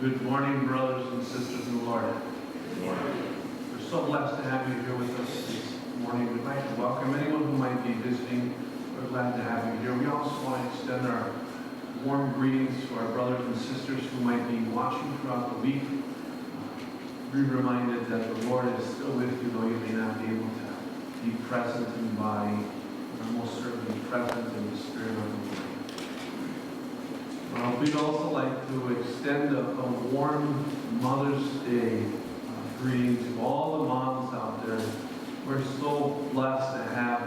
Good morning, brothers and sisters in the Lord. Good morning. We're so blessed to have you here with us this morning. We'd like to welcome anyone who might be visiting. We're glad to have you here. We also want to extend our warm greetings to our brothers and sisters who might be watching throughout the week. Be reminded that the Lord is still with you, though you may not be able to be present in body, but most certainly present in the Spirit of the Lord. We'd also like to extend a warm Mother's Day greeting to all the moms out there. We're so blessed to have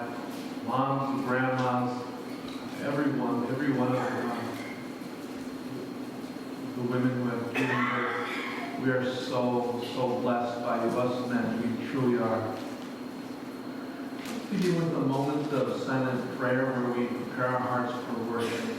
moms and grandmas, every one of the women who have given birth. We are so blessed by you, us men. We truly are. Let's begin with a moment of silent prayer where we prepare our hearts for worship.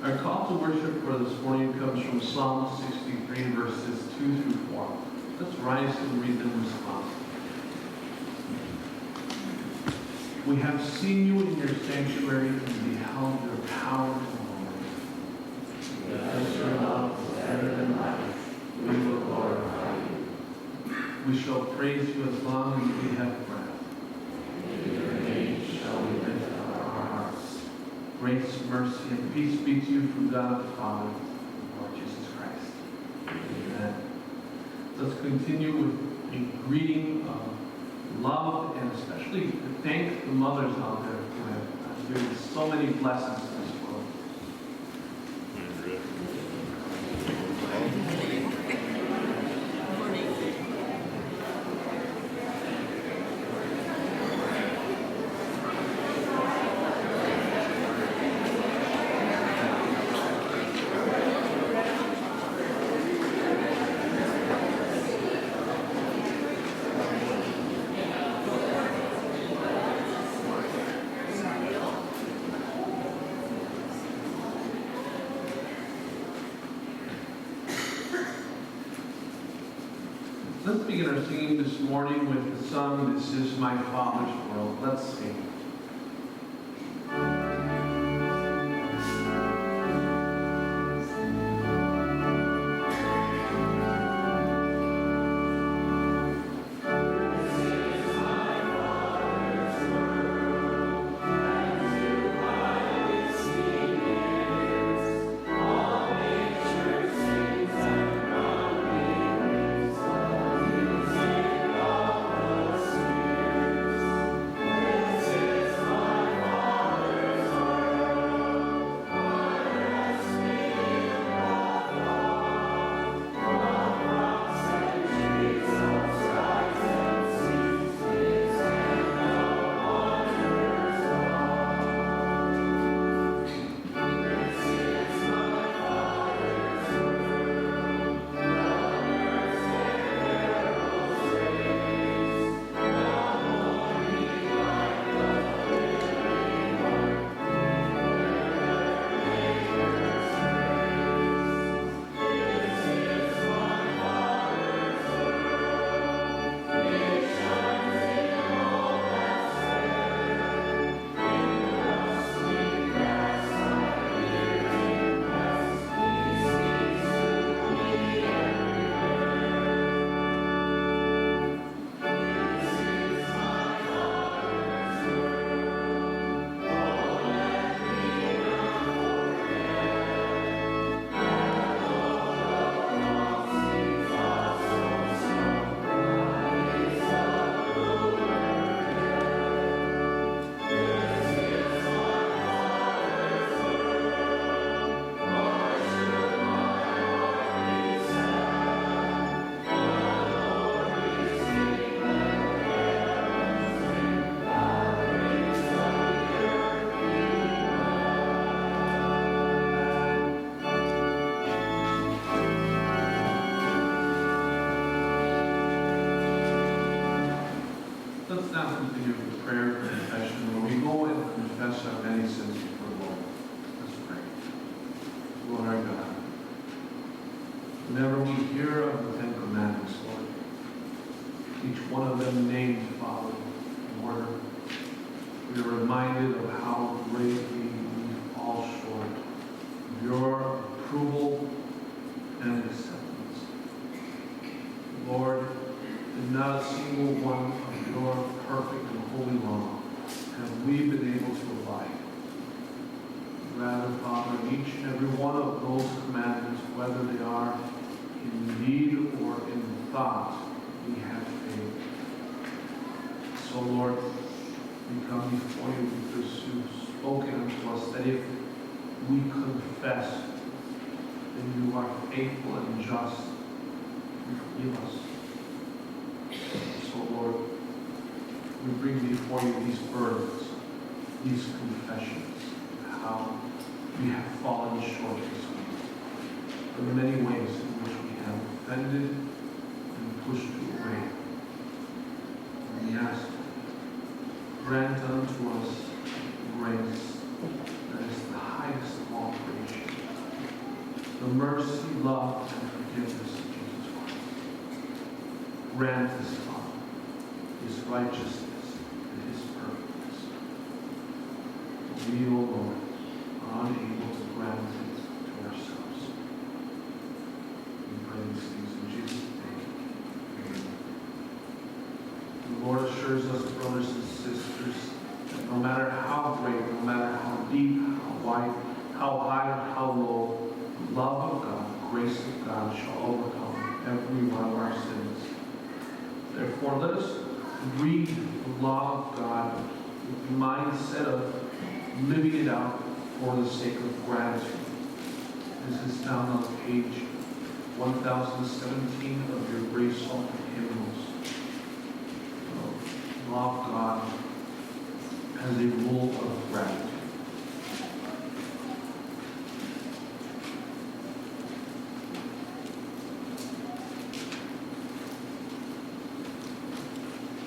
Our call to worship for this morning comes from Psalm 63, verses 2 through 4. Let's rise and read them responsibly. We have seen you in your sanctuary and beheld your power and glory. Because your love is better than life, we will glorify you. We shall praise you as long as we have breath. In your name shall we lift up our hearts. Grace, mercy, and peace be to you from God the Father and Lord Jesus Christ. Amen. Let's continue with a greeting of love and especially to thank the mothers out there who have given so many blessings to this world. Let's begin our singing this morning with the song, This Is My Father's World. Let's sing. This Let's now continue with prayer and confession, where we go and confess our many sins before the Lord. Let's pray. Lord our God, whenever we hear of the Ten Commandments, Lord, each one of them named, Father, in order, we are reminded of how greatly we fall short of your approval and acceptance. Lord, in not a single one of your perfect and holy law have we been able to abide. Rather, Father, each and every one of those commandments, whether they are in deed or in thought, we have failed. So, Lord, we come before you because you've spoken unto us that if we confess that you are faithful and just, you forgive us. So, Lord, we bring before you these burdens, these confessions, how we have fallen short this week. There are many ways in which we have offended and pushed you away. And we ask, grant unto us grace that is the highest of all creation, the mercy, love, and forgiveness of Jesus Christ. Grant us, Father, his righteousness and his perfectness. We, O Lord, are unable to grant it to ourselves. We pray these things in Jesus' name. Amen. The Lord assures us, brothers and sisters, that no matter how great, no matter how deep, how wide, how high, or how low, the love of God, the grace of God shall overcome every one of our sins. Therefore, let us read the law of God with the mindset of living it out for the sake of gratitude. This is found on page 1017 of your Grace Psalter hymnals. The law of God as a rule of gratitude.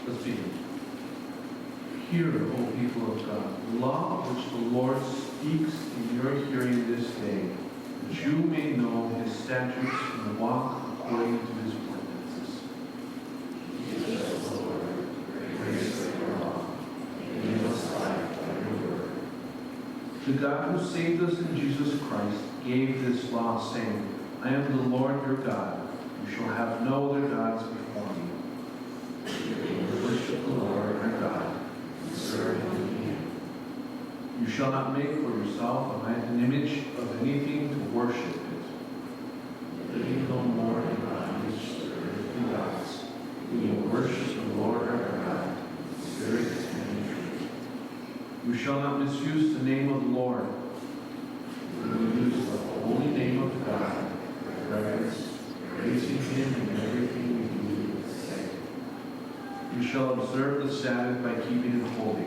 Let's begin. Hear, O people of God, the law which the Lord speaks in your hearing this day, that you may know his statutes and walk according to his ordinances. Give us, Lord, grace of your law, and give us life by your word. The God who saved us in Jesus Christ gave this law, saying, I am the Lord your God. You shall have no other gods before me. Worship the Lord our God and serve him in him. You shall not make for yourself an image of anything to worship it. Living no more in bondage to earthly gods, we will worship the Lord our God in spirit and in truth. You shall not misuse the name of the Lord. We will use the holy name of God with reverence, praising him in everything we do. You shall observe the Sabbath by keeping it holy.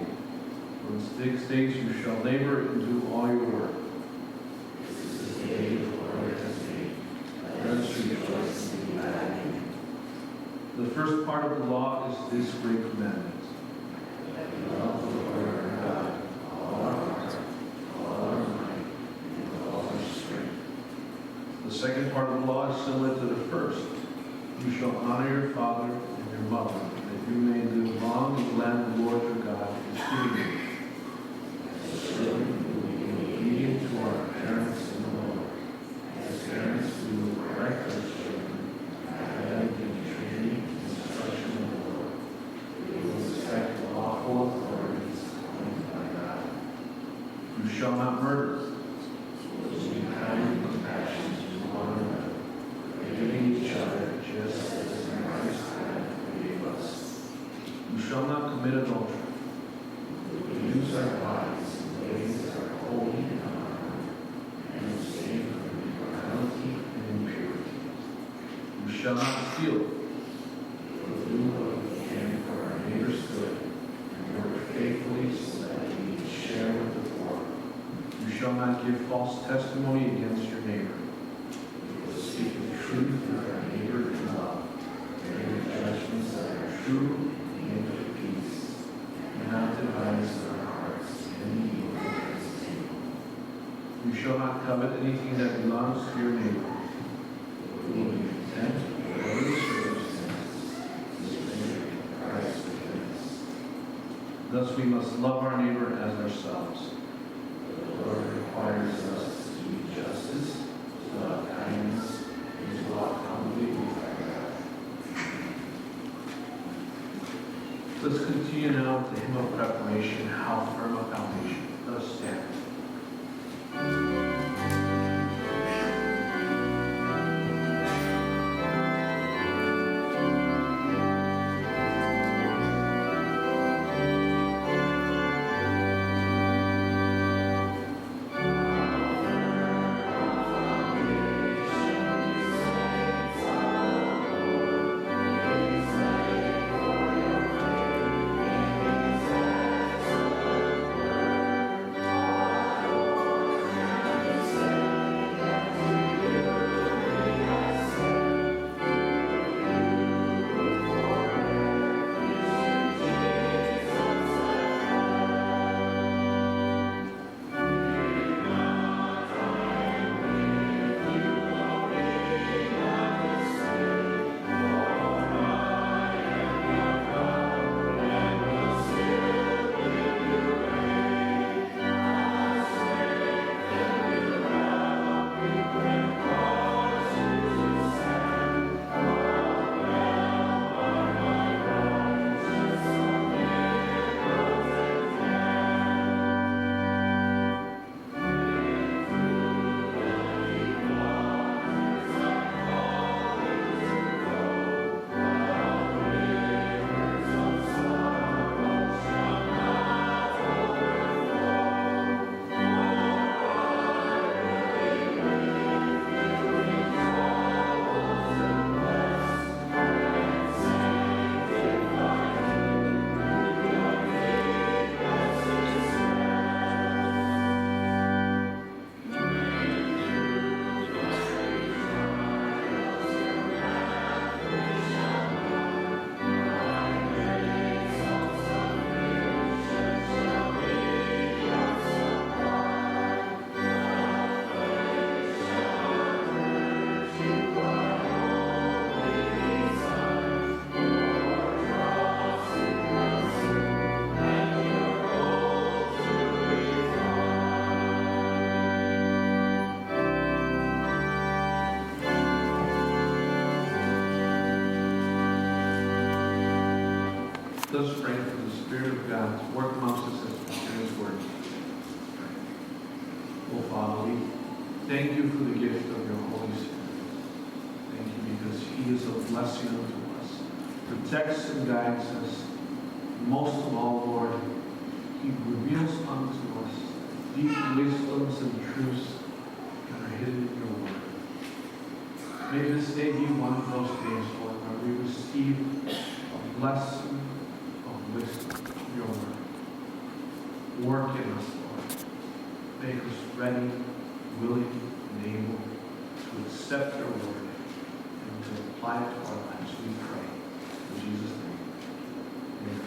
For 6 days you shall labor and do all your work. This is the day the Lord has made. Let us rejoice and be glad in it. The first part of the law is this great commandment. Love the Lord our God, all our heart, all our mind, and all our strength. The second part of the law is similar to the first. You shall honor your father and your mother, you may live long in the land the Lord your God is giving you. As children, we will be obedient to our parents in the Lord. As parents, we will correct our children, guide them in training and instruction of the Lord. We will respect lawful authorities appointed by God. You shall not murder. So be kind and compassionate to one another, forgiving each other just as in Christ forgave us. You shall not commit adultery. We use our bodies in ways that are holy and honorable, and abstain from immorality and impurity. You shall not steal. We will do what we can for our neighbor's good, and work faithfully so that we may share with the poor. You shall not give false testimony against your neighbor. We will speak the truth with our neighbor in love, making judgments that are true, of peace, shall not covet anything that belongs to your neighbor. Thus we must love our neighbor as ourselves. The Lord requires us to do justice, to love kindness, and to walk humbly with our God. Let's continue now with the hymn of preparation, How Firm a Foundation. Let us stand. Let us pray for the Spirit of God to work amongst us as we share His word. Oh, Father, we thank you for the gift of your Holy Spirit. Thank you because He is a blessing unto us, protects and guides us. Most of all, Lord, He reveals unto us deep wisdoms and truths that are hidden in your word. May this day be one of those days, Lord, where we receive a blessing wisdom of your word. Work in us, Lord. Make us ready, willing, and able to accept your word and to apply it to our lives. We pray in Jesus' name. Amen.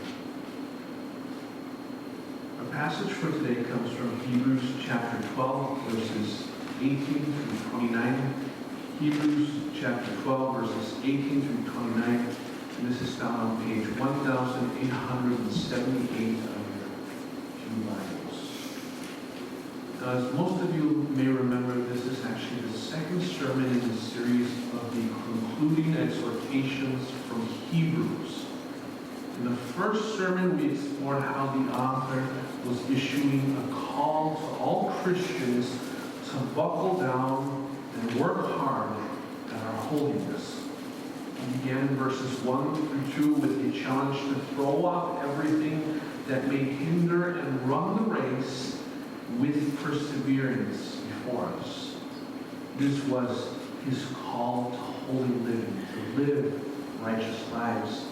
Our passage for today comes from Hebrews chapter 12, verses 18 through 29. Hebrews chapter 12, verses 18 through 29. And this is found on page 1878 of your pew Bibles. Now, as most of you may remember, this is actually the second sermon in the series of the concluding exhortations from Hebrews. In the first sermon, we explored how the author was issuing a call to all Christians to buckle down and work hard at our holiness. We began in verses 1 through 2 with a challenge to throw off everything that may hinder and run the race with perseverance before us. This was his call to holy living, to live righteous lives.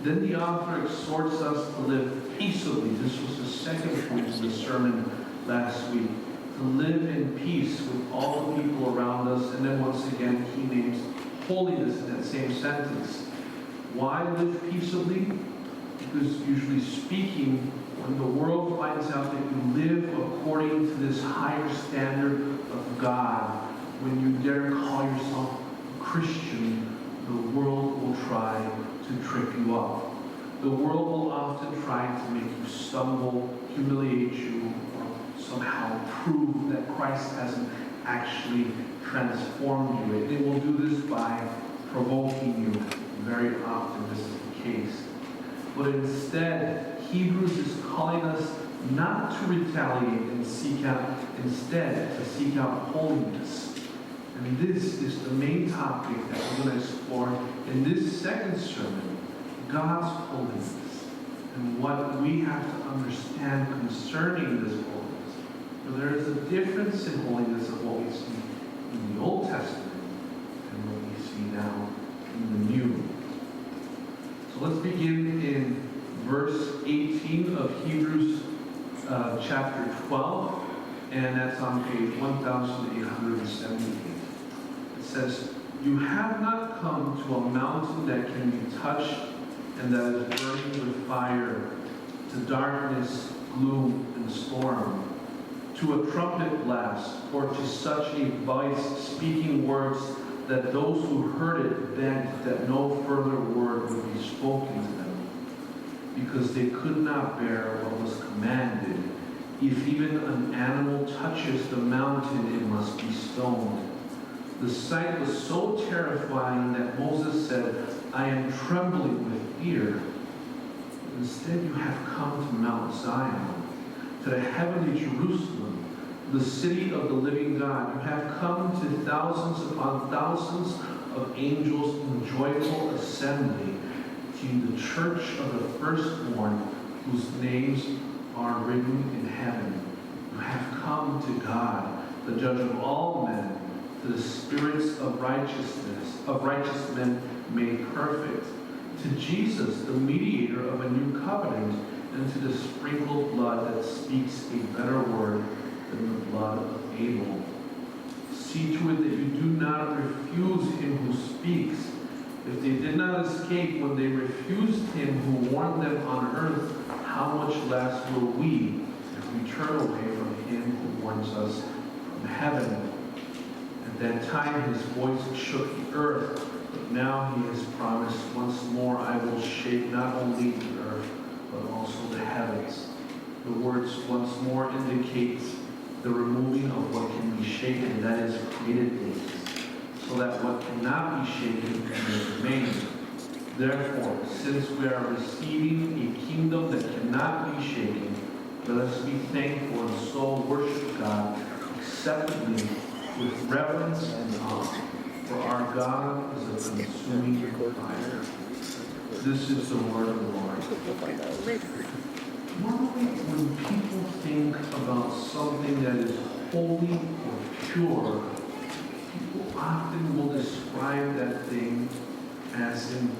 Then the author exhorts us to live peaceably. This was the second point of the sermon last week. To live in peace with all the people around us. And then once again, he names holiness in that same sentence. Why live peaceably? Because usually speaking, when the world finds out that you live according to this higher standard of God, when you dare call yourself a Christian, the world will try to trip you up. The world will often try to make you stumble, humiliate you, or somehow prove that Christ hasn't actually transformed you. It will do this by provoking you. Very often this is the case. But instead, Hebrews is calling us not to retaliate and seek out, instead to seek out holiness. And this is the main topic that we're going to explore in this second sermon, God's holiness, and what we have to understand concerning this holiness. For there is a difference in holiness of what we see in the Old Testament and what we see now in the New. So let's begin in verse 18 of Hebrews chapter 12, and that's on page 1878. It says, "You have not come to a mountain that can be touched and that is burning with fire, to darkness, gloom, and storm, to a trumpet blast, or to such a voice speaking words that those who heard it begged that no further word would be spoken to them, because they could not bear what was commanded. If even an animal touches the mountain, it must be stoned. The sight was so terrifying that Moses said, 'I am trembling with fear.' Instead, you have come to Mount Zion, to the heavenly Jerusalem, the city of the living God. You have come to thousands upon thousands of angels in joyful assembly, to the church of the firstborn, whose names are written in heaven. You have come to God, the judge of all men, to the spirits of righteous men made perfect, to Jesus, the mediator of a new covenant, and to the sprinkled blood that speaks a better word than the blood of Abel. See to it that you do not refuse him who speaks. If they did not escape when they refused him who warned them on earth, how much less will we if we turn away from him who warns us from heaven? At that time his voice shook the earth, but now he has promised, once more I will shake not only the earth, but also the heavens." The words "once more" indicates the removing of what can be shaken, that is, created things, so that what cannot be shaken may remain. Therefore, since we are receiving a kingdom that cannot be shaken, let us be thankful and so worship God acceptably with reverence and awe. For our God is a consuming fire. This is the word of the Lord. Normally, when people think about something that is holy or pure, people often will describe that thing as in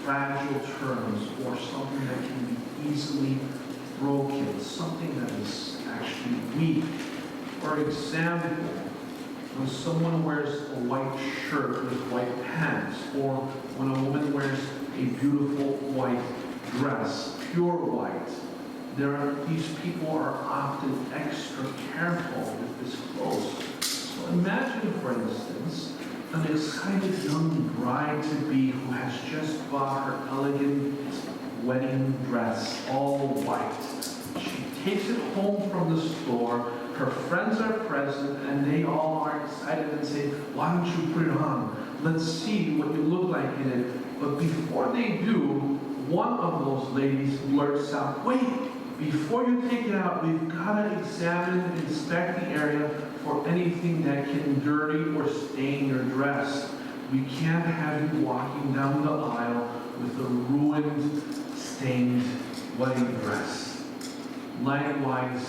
fragile terms, or something that can be easily broken, something that is actually weak. For example, when someone wears a white shirt with white pants, or when a woman wears a beautiful white dress, pure white, these people are often extra careful with this clothes. So imagine, for instance, an excited young bride-to-be who has just bought her elegant wedding dress, all white. She takes it home from the store. Her friends are present, and they all are excited and say, "Why don't you put it on? Let's see what you look like in it." But before they do, one of those ladies blurts out, "Wait, before you take it out, we've got to examine and inspect the area for anything that can dirty or stain your dress. We can't have you walking down the aisle with a ruined, stained wedding dress." Likewise,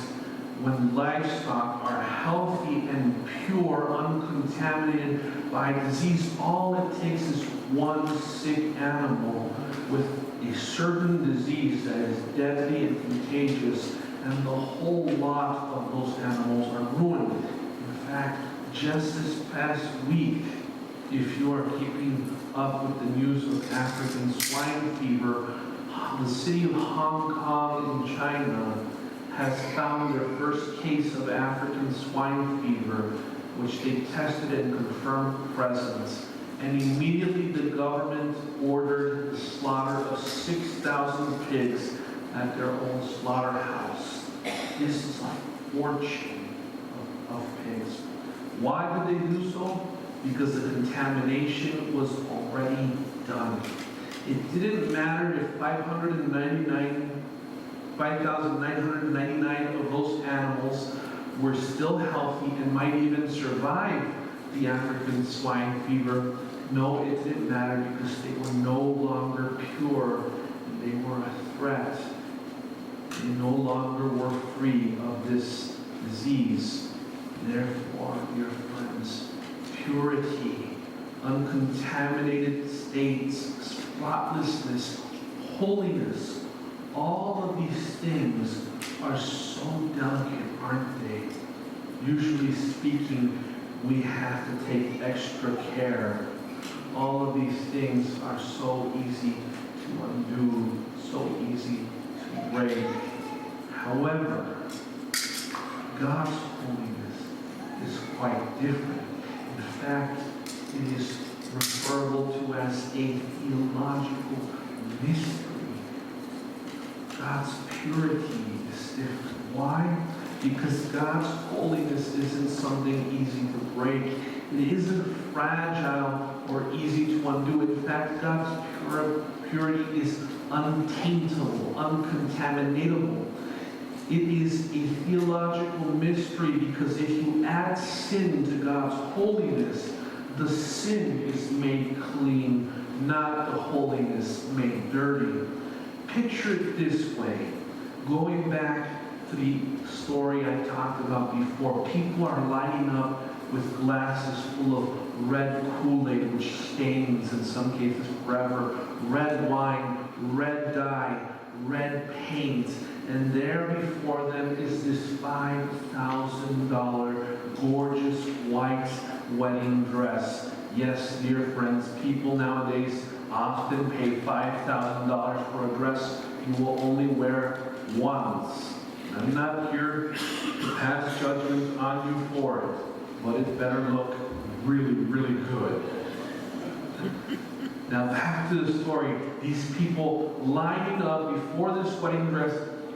when livestock are healthy and pure, uncontaminated by disease, all it takes is one sick animal with a certain disease that is deadly and contagious, and the whole lot of those animals are ruined. In fact, just this past week, if you are keeping up with the news of African swine fever, The city of Hong Kong in China has found their first case of African swine fever, which they tested and confirmed presence. And immediately the government ordered the slaughter of 6,000 pigs at their own slaughterhouse. This is like fortune of pigs. Why did they do so? Because the contamination was already done. It didn't matter if 5,999 of those animals were still healthy and might even survive the African swine fever. No, it didn't matter because they were no longer pure. They were a threat. They no longer were free of this disease. Therefore, dear friends, purity, uncontaminated states, spotlessness, holiness, all of these things are so delicate, aren't they? Usually speaking, we have to take extra care. All of these things are so easy to undo, so easy to break. However, God's holiness is quite different. In fact, it is referable to as a theological mystery. God's purity is different. Why? Because God's holiness isn't something easy to break. It isn't fragile or easy to undo. In fact, God's purity is untaintable, uncontaminatable. It is a theological mystery because if you add sin to God's holiness, the sin is made clean, not the holiness made dirty. Picture it this way. Going back to the story I talked about before, people are lining up with glasses full of red Kool-Aid, which stains in some cases forever, red wine, red dye, red paint, and there before them is this $5,000 gorgeous white wedding dress. Yes, dear friends, people nowadays often pay $5,000 for a dress you will only wear once. I'm not here to pass judgment on you for it, but it better look really, really good. Now back to the story. These people lining up before this wedding dress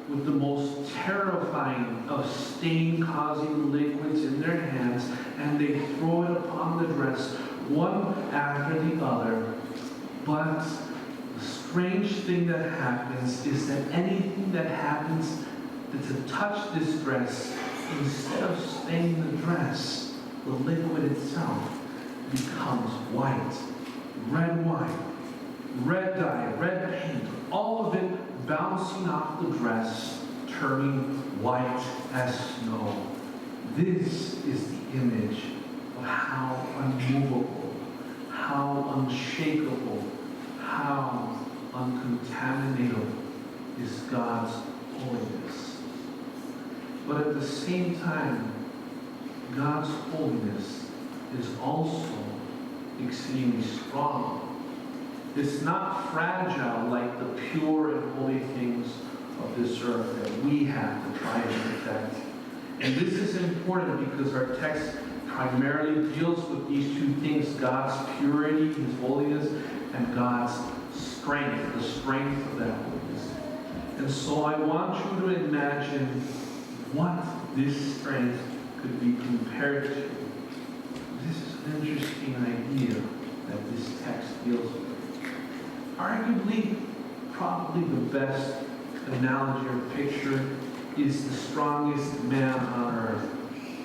with the most terrifying of stain-causing liquids in their hands, and they throw it upon the dress, one after the other. But the strange thing that happens is that anything that happens to touch this dress, instead of staining the dress, the liquid itself becomes white. Red wine, red dye, red paint, all of it bouncing off the dress, turning white as snow. This is the image of how unmovable, how unshakable, how uncontaminatable is God's holiness. But at the same time, God's holiness is also exceedingly strong. It's not fragile like the pure and holy things of this earth that we have to try and protect. And this is important because our text primarily deals with these two things: God's purity, His holiness, and God's strength, the strength of that holiness. And so I want you to imagine what this strength could be compared to. This is an interesting idea that this text deals with. Arguably, probably the best analogy or picture is the strongest man on earth.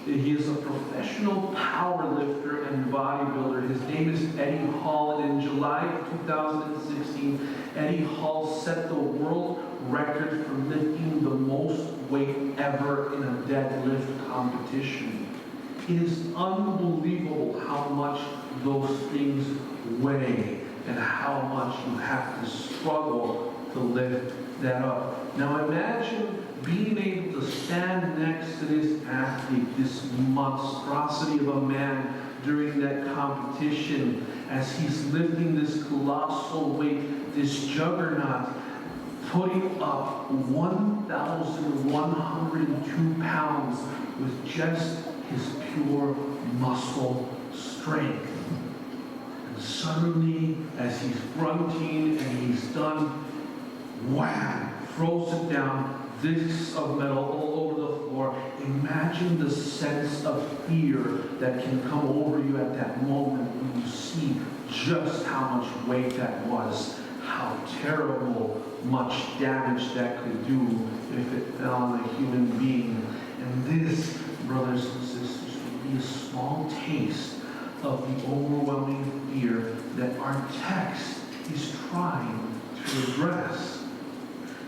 He is a professional power lifter and bodybuilder. His name is Eddie Hall, and in July of 2016, Eddie Hall set the world record for lifting the most weight ever in a deadlift competition. It is unbelievable how much those things weigh and how much you have to struggle to lift that up. Now imagine being able to stand next to this athlete, this monstrosity of a man during that competition as he's lifting this colossal weight, this juggernaut. putting up 1,102 pounds with just his pure muscle strength. And suddenly, as he's grunting and he's done, wham, throws it down, discs of metal all over the floor. Imagine the sense of fear that can come over you at that moment when you see just how much weight that was, how terrible much damage that could do if it fell on a human being. And this, brothers and sisters, would be a small taste of the overwhelming fear that our text is trying to address.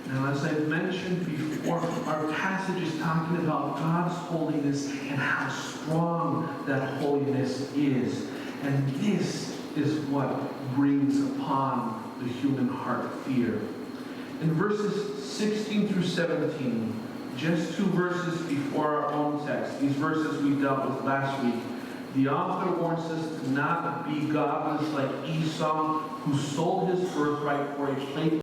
Now, as I've mentioned before, our passage is talking about God's holiness and how strong that holiness is. And this is what brings upon the human heart fear. In verses 16 through 17, just 2 verses before our own text, these verses we dealt with last week, the author warns us to not be godless like Esau, who sold his birthright for a plate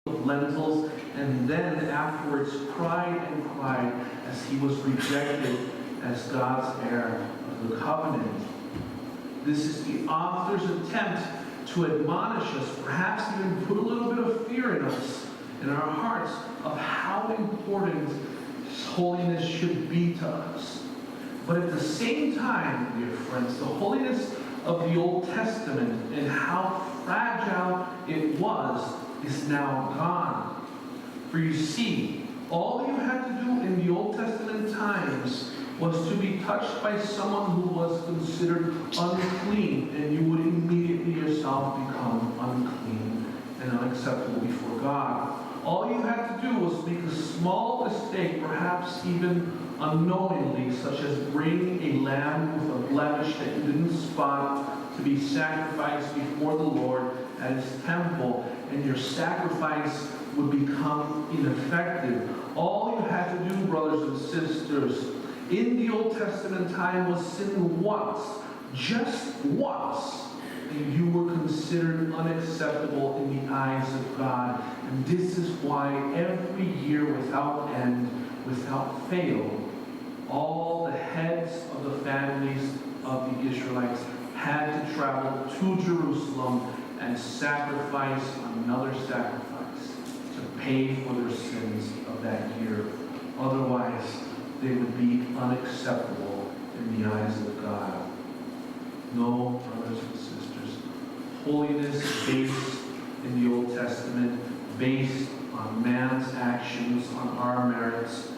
of lentils, and then afterwards cried and cried as he was rejected as God's heir of the covenant. This is the author's attempt to admonish us, perhaps even put a little bit of fear in us, in our hearts, of how important holiness should be to us. But at the same time, dear friends, the holiness of the Old Testament and how fragile it was is now gone. For you see, all you had to do in the Old Testament times was to be touched by someone who was considered unclean, and you would immediately yourself become unclean and unacceptable before God. All you had to do was make a small mistake, perhaps even unknowingly, such as bringing a lamb with a blemish that you didn't spot to be sacrificed before the Lord at his temple, and your sacrifice would become ineffective. All you had to do, brothers and sisters, in the Old Testament time was sin once, just once, and you were considered unacceptable in the eyes of God. And this is why every year without end, without fail, all the heads of the families of the Israelites had to travel to Jerusalem and sacrifice another sacrifice to pay for their sins of that year. Otherwise, they would be unacceptable in the eyes of God. No, brothers and sisters, holiness based in the Old Testament, based on man's actions, on our merits,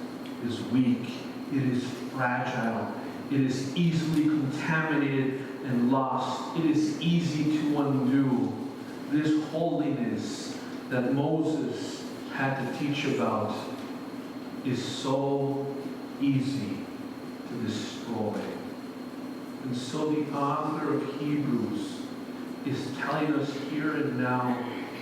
is weak. It is fragile. It is easily contaminated and lost. It is easy to undo. This holiness that Moses had to teach about is so easy to destroy. And so the author of Hebrews is telling us here and now,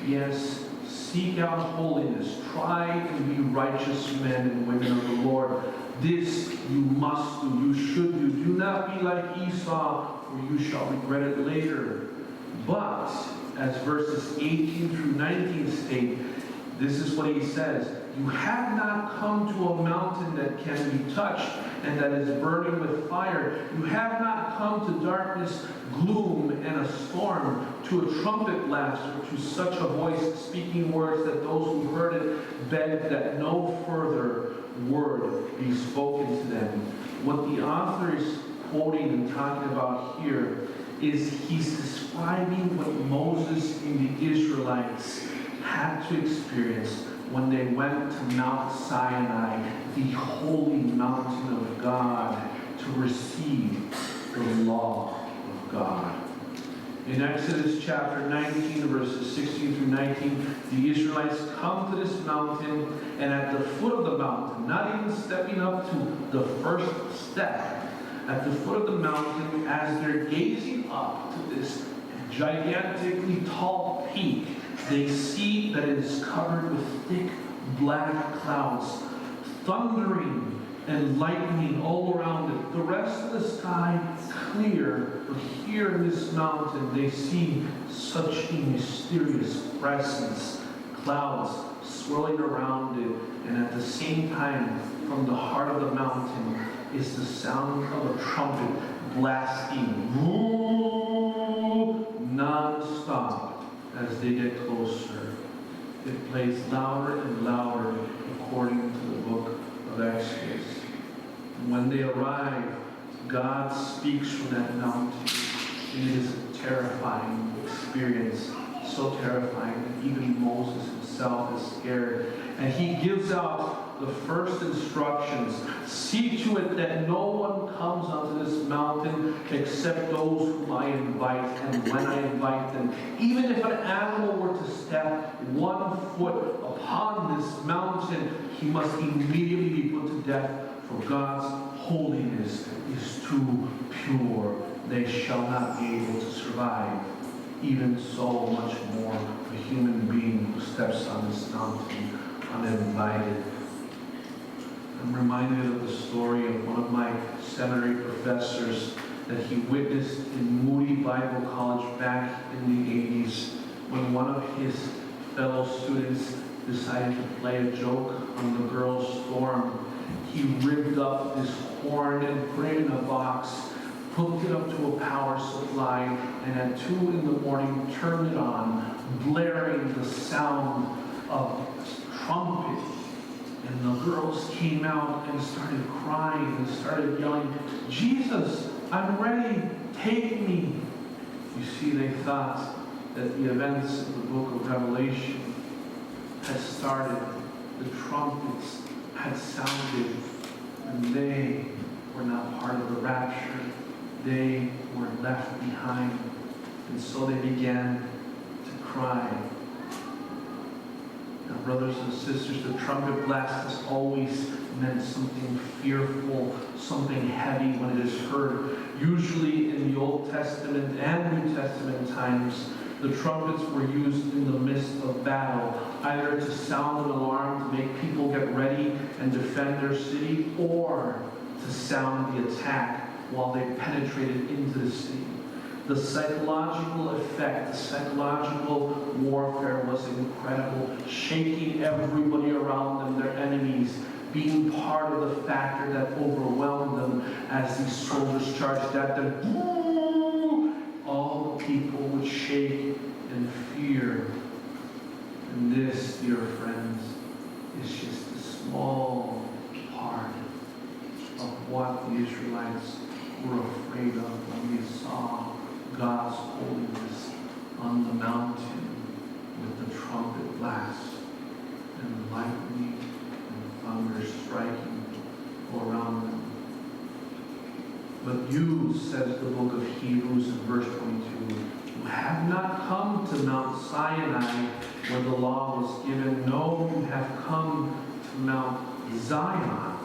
yes, seek out holiness. Try and be righteous men and women of the Lord. This you must do. You should do. Do not be like Esau, for you shall regret it later. But, as verses 18 through 19 state, this is what he says. You have not come to a mountain that can be touched and that is burning with fire. You have not come to darkness, gloom, and a storm, to a trumpet blast, or to such a voice speaking words that those who heard it begged that no further word be spoken to them. What the author is quoting and talking about here is he's describing what Moses and the Israelites had to experience when they went to Mount Sinai, the holy mountain of God, to receive the law of God. In Exodus chapter 19, verses 16 through 19, the Israelites come to this mountain, and at the foot of the mountain, not even stepping up to the first step, at the foot of the mountain, as they're gazing up to this gigantically tall peak, they see that it is covered with thick black clouds, thundering and lightning all around it. The rest of the sky clear, but here in this mountain they see such a mysterious presence. Clouds swirling around it, and at the same time, from the heart of the mountain, is the sound of a trumpet blasting non-stop as they get closer. It plays louder and louder according to the book of Exodus. And when they arrive, God speaks from that mountain. It is a terrifying experience, so terrifying that even Moses himself is scared. And he gives out the first instructions. See to it that no one comes onto this mountain except those whom I invite, and when I invite them. Even if an animal were to step 1 foot upon this mountain, he must immediately be put to death, for God's holiness is too pure. They shall not be able to survive. Even so much more a human being who steps on this mountain uninvited. I'm reminded of the story of one of my seminary professors that he witnessed in Moody Bible College back in the 80s when one of his fellow students decided to play a joke on the girls' dorm. He rigged up this horn and put it in a box, hooked it up to a power supply, and at 2 in the morning turned it on, blaring the sound of trumpet. And the girls came out and started crying and started yelling, "Jesus, I'm ready, take me." You see, they thought that the events of the book of Revelation had started, the trumpets had sounded, and they were not part of the rapture. They were left behind. And so they began to cry. Now, brothers and sisters, the trumpet blast has always meant something fearful, something heavy when it is heard. Usually in the Old Testament and New Testament times, the trumpets were used in the midst of battle, either to sound an alarm to make people get ready and defend their city, or to sound the attack while they penetrated into the city. The psychological effect, the psychological warfare was incredible, shaking everybody around them, their enemies, being part of the factor that overwhelmed them as these soldiers charged at them. All the people would shake in fear. And this, dear friends, is just a small part of what the Israelites were afraid of when they saw God's holiness on the mountain with the trumpet blast and lightning and thunder striking around them. But you, says the book of Hebrews in verse 22, you have not come to Mount Sinai where the law was given. No, you have come to Mount Zion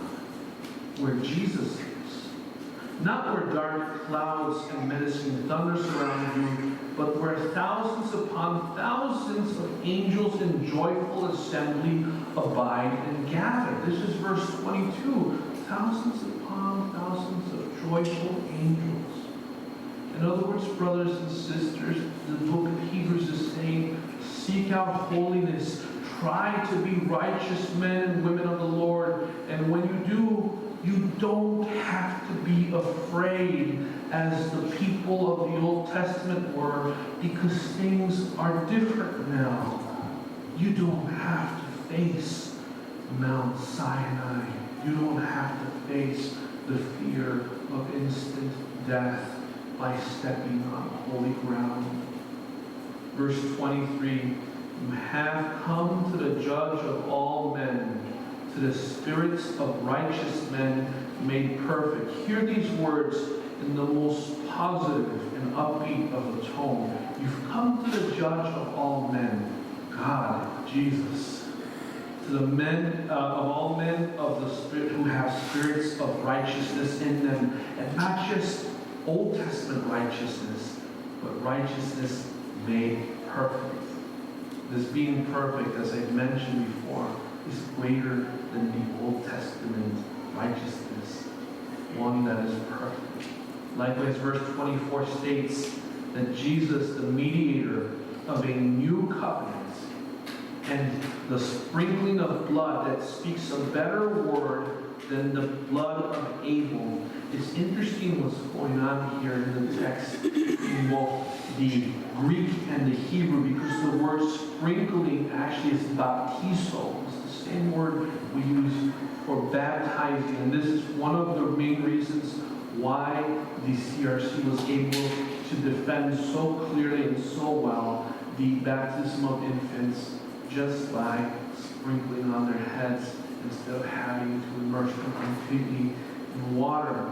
where Jesus is. Not where dark clouds and menacing thunder surround you, but where thousands upon thousands of angels in joyful assembly abide and gather. This is verse 22. Thousands upon thousands of joyful angels. In other words, brothers and sisters, the book of Hebrews is saying, seek out holiness. Try to be righteous men and women of the Lord. And when you do, you don't have to be afraid as the people of the Old Testament were, because things are different now. You don't have to face Mount Sinai. You don't have to face the fear of instant death by stepping on holy ground. Verse 23, you have come to the judge of all men, to the spirits of righteous men made perfect. Hear these words in the most positive and upbeat of the tone. You've come to the judge of all men, God, Jesus. To the men, of all men of the Spirit who have spirits of righteousness in them, and not just Old Testament righteousness, but righteousness made perfect. This being perfect, as I mentioned before, is greater than the Old Testament righteousness, one that is perfect. Likewise, verse 24 states that Jesus, the mediator of a new covenant, and the sprinkling of blood that speaks a better word than the blood of Abel. It's interesting what's going on here in the text in both the Greek and the Hebrew, because the word sprinkling actually is baptizo. It's the same word we use for baptizing, and this is one of the main reasons why the CRC was able to defend so clearly and so well the baptism of infants just by sprinkling on their heads instead of having to immerse them completely in water.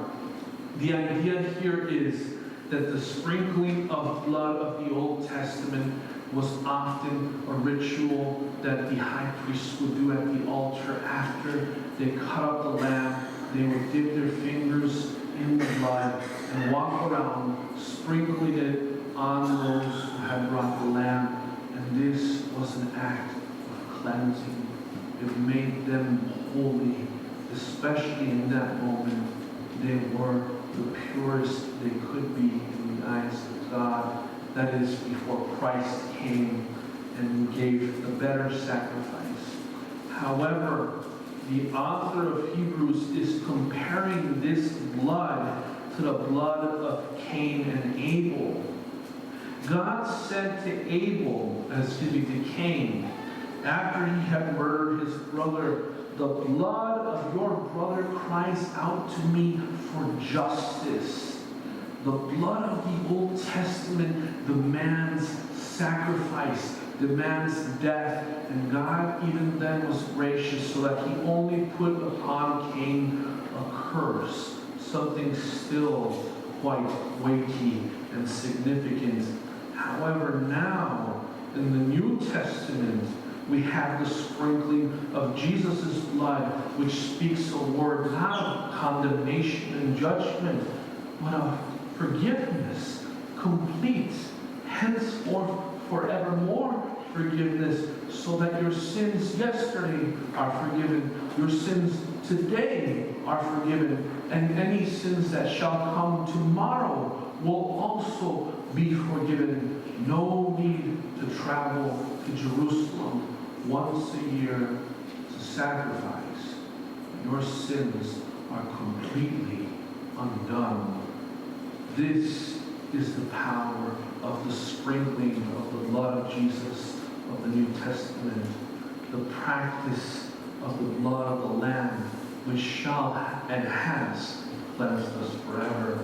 The idea here is that the sprinkling of blood of the Old Testament was often a ritual that the high priest would do at the altar after they cut up the lamb. They would dip their fingers in the blood and walk around, sprinkling it on those who had brought the lamb. And this was an act of cleansing. It made them holy, especially in that moment. They were the purest they could be in the eyes of God. That is, before Christ came and gave the better sacrifice. However, the author of Hebrews is comparing this blood to the blood of Cain and Abel. God said to Cain, after he had murdered his brother, the blood of your brother cries out to me for justice. The blood of the Old Testament demands sacrifice, demands death, and God even then was gracious so that he only put upon Cain a curse, something still quite weighty and significant. However, now in the New Testament, we have the sprinkling of Jesus' blood, which speaks a word not of condemnation and judgment, but of forgiveness, complete, henceforth forevermore forgiveness, so that your sins yesterday are forgiven, your sins today are forgiven, and any sins that shall come tomorrow will also be forgiven. No need to travel to Jerusalem once a year to sacrifice. Your sins are completely undone. This is the power of the sprinkling of the blood of Jesus of the New Testament, the practice of the blood of the Lamb, which shall and has cleansed us forever.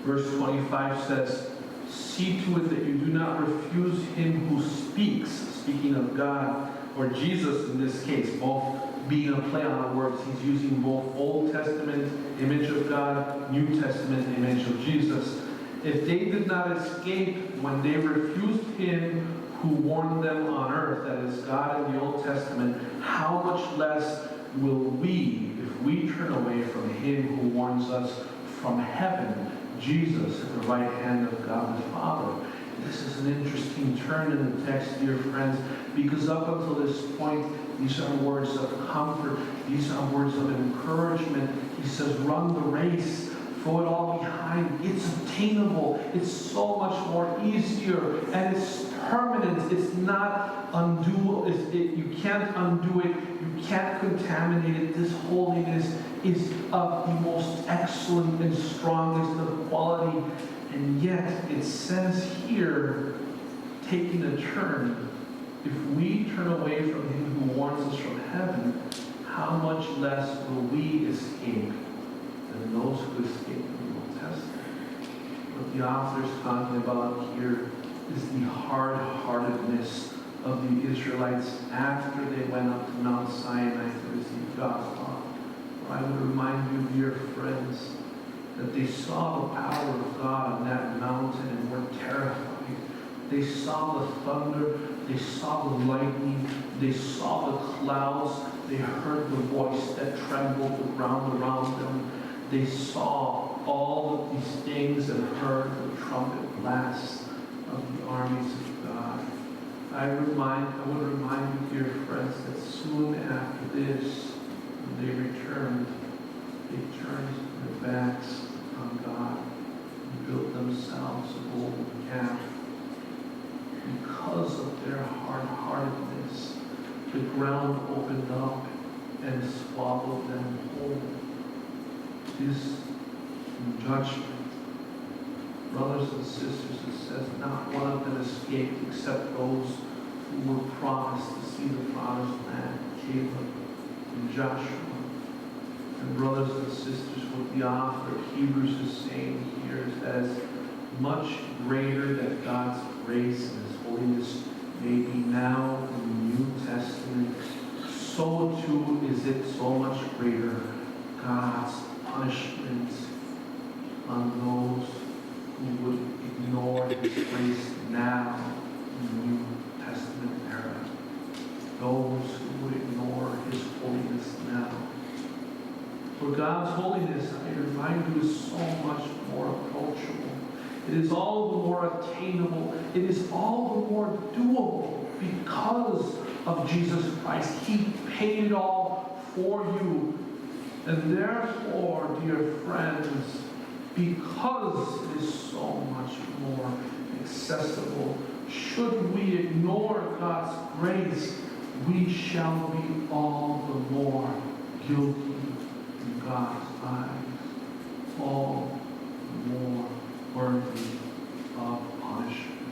Verse 25 says, see to it that you do not refuse him who speaks, speaking of God, or Jesus in this case, both being a play on words. He's using both Old Testament image of God, New Testament image of Jesus. If they did not escape when they refused him who warned them on earth, that is God in the Old Testament, how much less will we, if we turn away from him who warns us from heaven, Jesus at the right hand of God the Father. This is an interesting turn in the text, dear friends, because up until this point, these are words of comfort. These are words of encouragement. He says, run the race. Throw it all behind. It's obtainable. It's so much more easier. And it's permanent. It's not undoable. You can't undo it. You can't contaminate it. This holiness is of the most excellent and strongest of quality. And yet, it says here, taking a turn, if we turn away from him who warns us from heaven, how much less will we escape than those who escape from the Old Testament? What the author is talking about here is the hard-heartedness of the Israelites after they went up to Mount Sinai to receive God's law. I would remind you, dear friends, that they saw the power of God on that mountain and were terrified. They saw the thunder, they saw the lightning, they saw the clouds, they heard the voice that trembled the ground around them. They saw all of these things and heard the trumpet blasts of the armies of God. I would remind you, dear friends, that soon after this, when they returned, they turned their backs on God and built themselves a golden calf. because of their hard-heartedness, the ground opened up and swallowed them whole. This judgment, brothers and sisters, it says not one of them escaped except those who were promised to see the promised land, Caleb and Joshua. And brothers and sisters, what the author of Hebrews is saying here is that as much greater that God's grace and His holiness may be now in the New Testament, so too is it so much greater God's punishment on those who would ignore His grace now in the New Testament era. Those who would ignore His holiness now. For God's holiness, I remind you, is so much more approachable. It is all the more attainable. It is all the more doable because of Jesus Christ. He paid it all for you. And therefore, dear friends, because it is so much more accessible, should we ignore God's grace, we shall be all the more guilty in God's eyes, all the more worthy of punishment.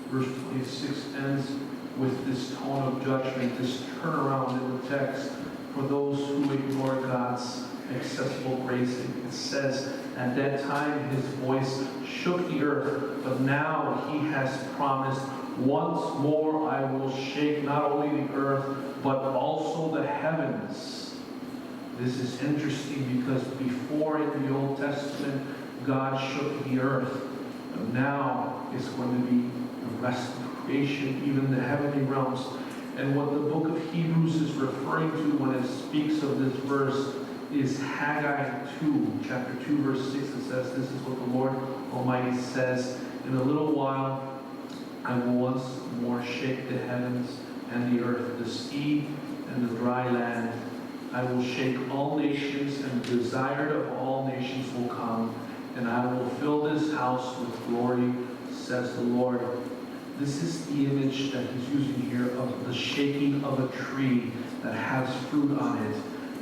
Verse 26 ends with this tone of judgment, this turnaround in the text for those who ignore God's accessible grace. It says, at that time His voice shook the earth, but now He has promised, once more I will shake not only the earth, but also the heavens. This is interesting because before in the Old Testament, God shook the earth, but now it's going to be the rest of creation, even the heavenly realms. And what the book of Hebrews is referring to when it speaks of this verse is Haggai 2, chapter 2, verse 6. It says, this is what the Lord Almighty says, in a little while I will once more shake the heavens and the earth, the sea and the dry land. I will shake all nations, and the desired of all nations will come, and I will fill this house with glory, says the Lord. This is the image that He's using here of the shaking of a tree that has fruit on it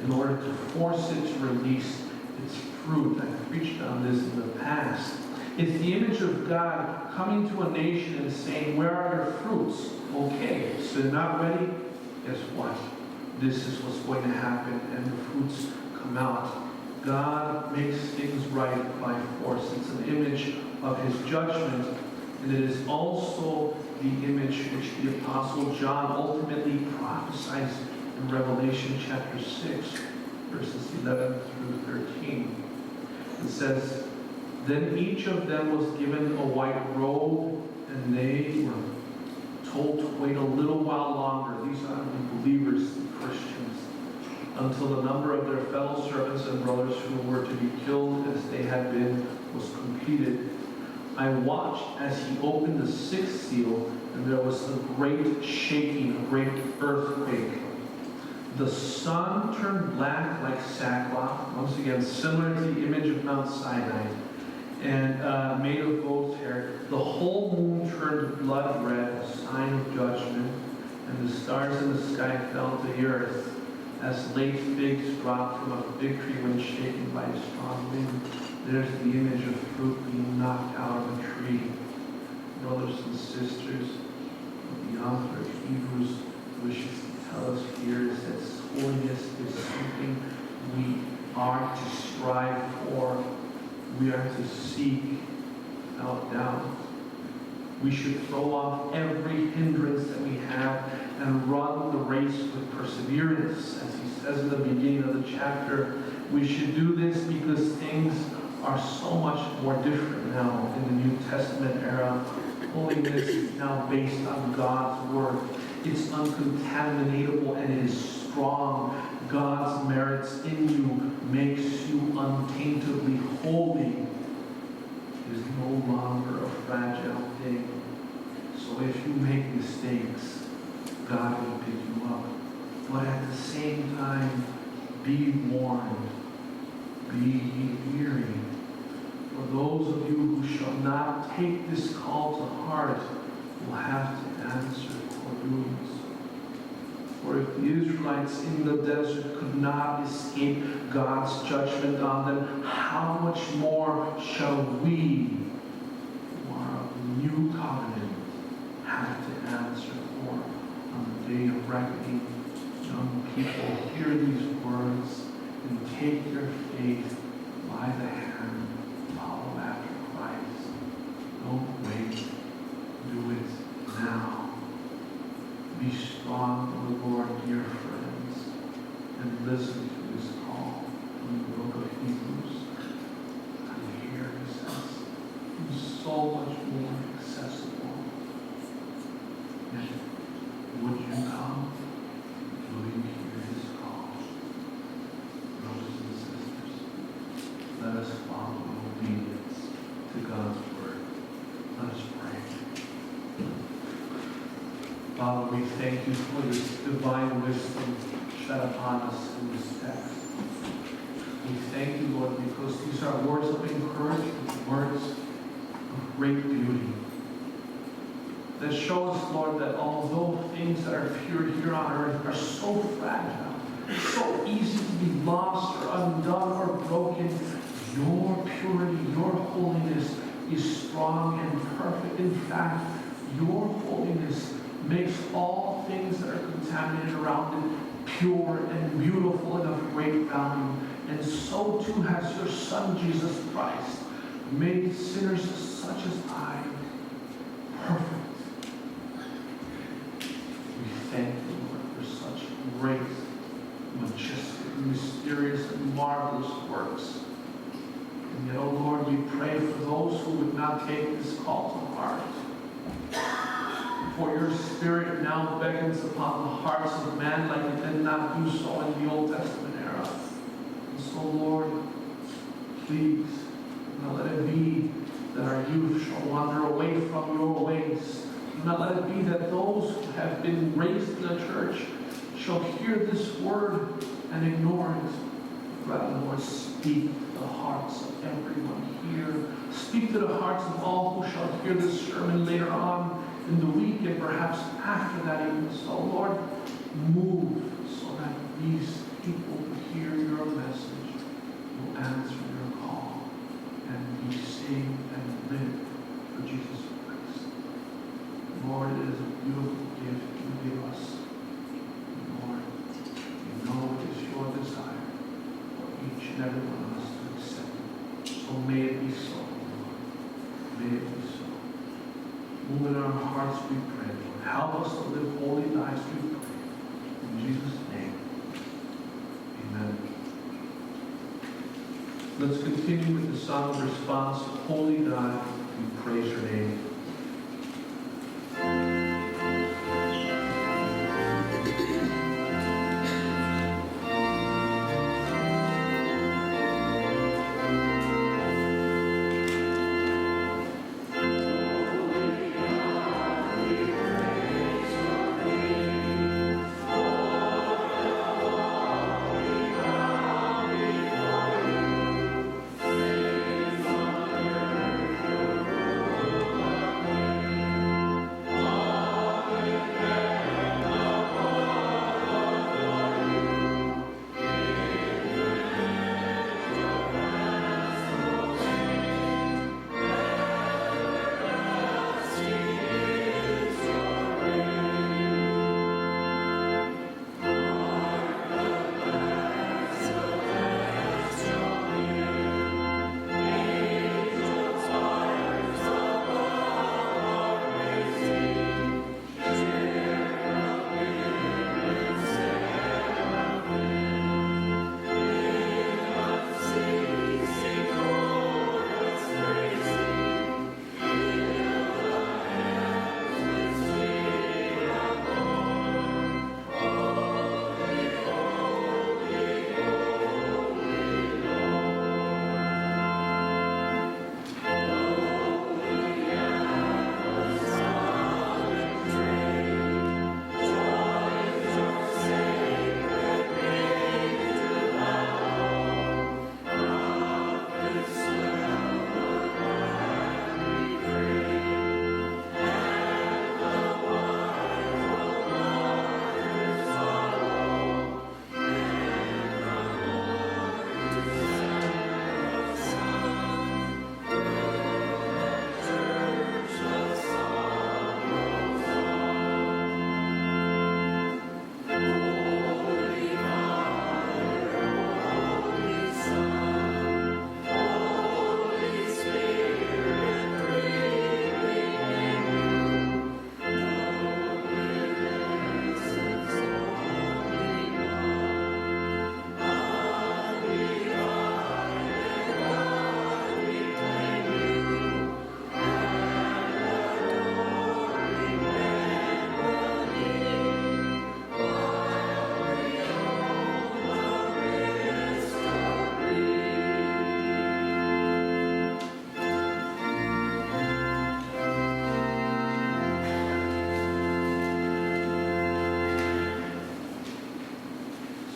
in order to force it to release its fruit. I preached on this in the past. It's the image of God coming to a nation and saying, where are your fruits? Okay, so they're not ready? Guess what? This is what's going to happen, and the fruits come out. God makes things right by force. It's an image of His judgment, and it is also the image which the Apostle John ultimately prophesies in Revelation chapter 6, verses 11 through 13. It says, then each of them was given a white robe, and they were told to wait a little while longer. These are the believers, the Christians, until the number of their fellow servants and brothers who were to be killed as they had been was completed. I watched as He opened the sixth seal, and there was a great shaking, a great earthquake. The sun turned black like sackcloth, once again similar to the image of Mount Sinai, and made of goat's hair. The whole moon turned blood red, a sign of judgment, and the stars in the sky fell to the earth, as late figs drop from a fig tree when shaken by a strong wind. There's the image of fruit being knocked out of a tree. Brothers and sisters, what the author of Hebrews wishes to tell us here is that holiness is something we are to strive for. We are to seek without doubt. We should throw off every hindrance that we have and run the race with perseverance. As he says in the beginning of the chapter, we should do this because things are so much more different now in the New Testament era. Holiness is now based on God's Word. It's uncontaminatable and it is strong. God's merits in you makes you untaintably holy. It is no longer a fragile thing. So if you make mistakes, God will pick you up. But at the same time, be warned. Be weary. For For those of you who shall not take this call to heart will have to answer for doing so. For if the Israelites in the desert could not escape God's judgment on them, how much more shall we, who are of the new covenant, have to answer for on the day of reckoning? Young people, hear these words and take your faith by the hand, follow after Christ. Don't wait, do it now. Be strong in the Lord, dear friends, and listen to his call from the book of Hebrews. And here he says, he's so much more accessible. Yet, would you come? Will you hear his call? Brothers and sisters, let us follow in obedience to God's word. Let us pray. Father, we thank you for this divine wisdom shed upon us in this text. We thank you, Lord, because these are words of encouragement, words of great beauty, that show us, Lord, that although things that are pure here on earth are so fragile, so easy to be lost or undone or broken, your purity, your holiness is strong and perfect. In fact, your holiness makes all things that are contaminated around it pure and beautiful and of great value. And so too has your Son, Jesus Christ, made sinners such as I perfect. We thank you, Lord, for such great, majestic, mysterious, and marvelous works. And yet, oh Lord, we pray for those who would not take this call to heart. For your Spirit now beckons upon the hearts of man like it did not do so in the Old Testament era. And so, Lord, please, do not let it be that our youth shall wander away from your ways. Do not let it be that those who have been raised in the church shall hear this word and ignore it. Rather, Lord, speak to the hearts of everyone here. Speak to the hearts of all who shall hear this sermon later on in the week and perhaps after that even. So, Lord, move so that these people who hear your message will answer your call and be saved and live for Jesus Christ. Lord, it is a beautiful gift you give us. Lord, we know it is your desire for each and every one of us to accept it. So may it be so, Lord. May it be so. Move in our hearts, we pray, Lord. Help us to live holy lives, we pray. In Jesus' name, amen. Let's continue with the song of response. Holy God, we praise your name.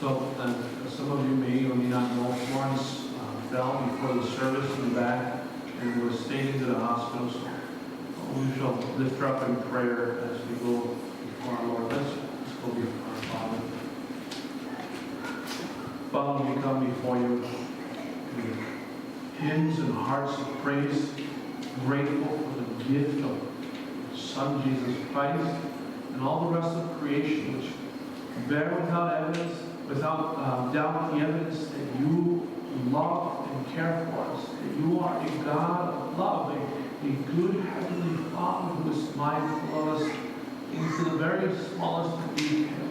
So, some of you may or may not know, Florence fell before the service in the back and was taken to the hospital. So we shall lift her up in prayer as we go before our Lord. Let's go before our Father. Father, we come before you with hymns and hearts of praise, grateful for the gift of your Son, Jesus Christ, and all the rest of creation, which bear without evidence, without doubt, the evidence that you love and care for us, that you are a God of love, a good Heavenly Father who is mindful of us into the very smallest detail.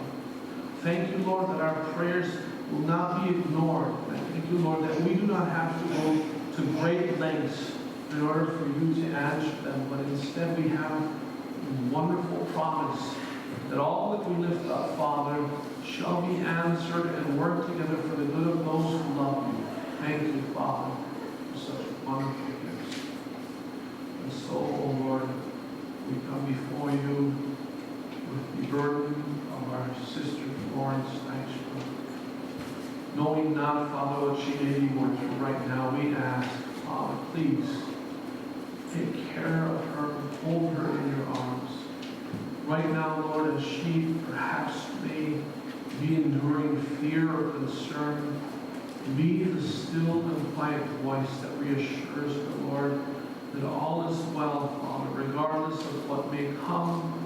Thank you, Lord, that our prayers will not be ignored. I thank you, Lord, that we do not have to go to great lengths in order for you to answer them, but instead we have a wonderful promise that all that we lift up, Father, shall be answered and work together for the good of those who love you. Thank you, Father, for such wonderful gifts. And so, O Lord, we come before you with the burden of our sister Florence Eichler. Knowing not, Father, what she may be going through right now, we ask, Father, please take care of her, hold her in your arms. Right now, Lord, as she perhaps may be enduring fear or concern, be the still and quiet voice that reassures her, Lord, that all is well, Father, regardless of what may come